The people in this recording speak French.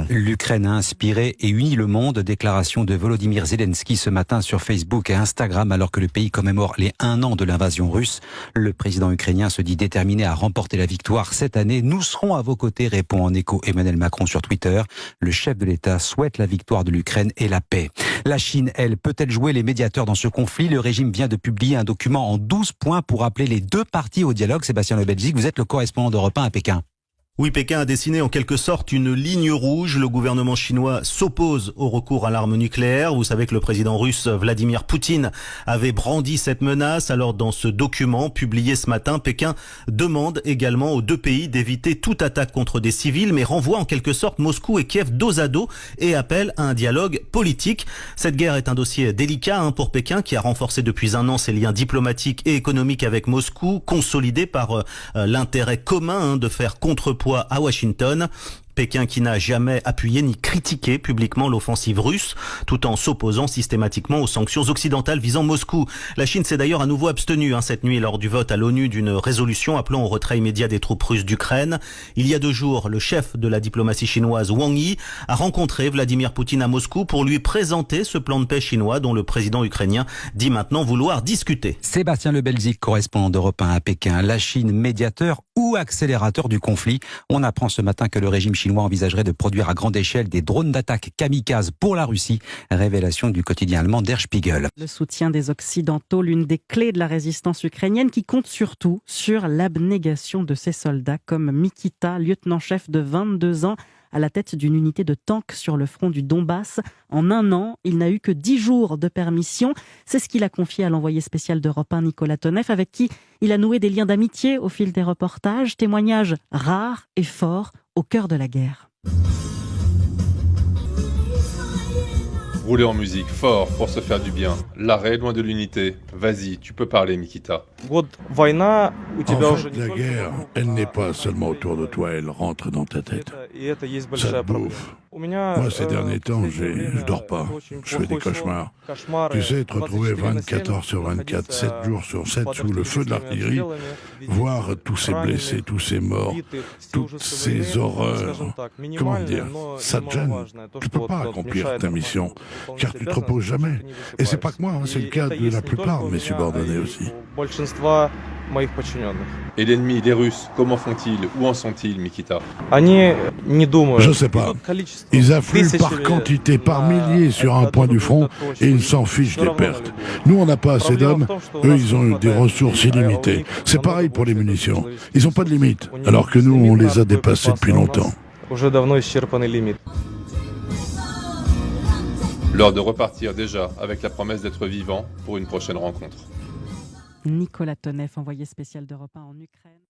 L'Ukraine a inspiré et uni le monde. Déclaration de Volodymyr Zelensky ce matin sur Facebook et Instagram alors que le pays commémore les 1 an de l'invasion russe. Le président ukrainien se dit déterminé à remporter la victoire cette année. Nous serons à vos côtés, répond en écho Emmanuel Macron sur Twitter. Le chef de l'État souhaite la victoire de l'Ukraine et la paix. La Chine, elle, peut-elle jouer les médiateurs dans ce conflit? Le régime vient de publier un document en 12 points pour appeler les deux parties au dialogue. Sébastien Le Belgique, vous êtes le correspondant d'Europe 1 à Pékin. Oui, Pékin a dessiné en quelque sorte une ligne rouge. Le gouvernement chinois s'oppose au recours à l'arme nucléaire. Vous savez que le président russe Vladimir Poutine avait brandi cette menace. Alors dans ce document publié ce matin, Pékin demande également aux deux pays d'éviter toute attaque contre des civils, mais renvoie en quelque sorte Moscou et Kiev dos à dos et appelle à un dialogue politique. Cette guerre est un dossier délicat pour Pékin qui a renforcé depuis 1 an ses liens diplomatiques et économiques avec Moscou, consolidés par l'intérêt commun de faire contrepoids à Washington. Pékin qui n'a jamais appuyé ni critiqué publiquement l'offensive russe, tout en s'opposant systématiquement aux sanctions occidentales visant Moscou. La Chine s'est d'ailleurs à nouveau abstenue cette nuit lors du vote à l'ONU d'une résolution appelant au retrait immédiat des troupes russes d'Ukraine. Il y a 2 jours, le chef de la diplomatie chinoise, Wang Yi, a rencontré Vladimir Poutine à Moscou pour lui présenter ce plan de paix chinois dont le président ukrainien dit maintenant vouloir discuter. Sébastien Le Belzic, correspondant d'Europe 1 à Pékin. La Chine, médiateur ou accélérateur du conflit? On apprend ce matin que le régime chinois envisagerait de produire à grande échelle des drones d'attaque kamikazes pour la Russie. Révélation du quotidien allemand Der Spiegel. Le soutien des Occidentaux, l'une des clés de la résistance ukrainienne qui compte surtout sur l'abnégation de ses soldats comme Mikita, lieutenant-chef de 22 ans, à la tête d'une unité de tanks sur le front du Donbass. En 1 an, il n'a eu que 10 jours de permission. C'est ce qu'il a confié à l'envoyé spécial d'Europe 1, Nicolas Tonev, avec qui il a noué des liens d'amitié au fil des reportages. Témoignages rares et forts au cœur de la guerre. Rouler en musique, fort, pour se faire du bien. L'arrêt loin de l'unité. Vas-y, tu peux parler, Mikita. En fait, la guerre, elle n'est pas seulement autour de toi, elle rentre dans ta tête. Ça te bouffe. Moi, ces derniers temps, je dors pas. Je fais des cauchemars. Tu sais, te retrouver 24 heures sur 24, 7 jours sur 7 sous le feu de l'artillerie, voir tous ces blessés, tous ces morts, toutes ces horreurs. Comment dire, ça te gêne. Tu peux pas accomplir ta mission, car tu te reposes jamais. Et c'est pas que moi, c'est le cas de la plupart de mes subordonnés aussi. Et l'ennemi, les Russes, comment font-ils? Où en sont-ils, Mikita? Je sais pas. Ils affluent par quantité, par milliers sur un point du front et ils s'en fichent des pertes. Nous, on n'a pas assez d'hommes. Eux, ils ont des ressources illimitées. C'est pareil pour les munitions. Ils n'ont pas de limite, alors que nous, on les a dépassées depuis longtemps. L'heure de repartir déjà, avec la promesse d'être vivant pour une prochaine rencontre. Nicolas Tonev, envoyé spécial d'Europe 1 en Ukraine.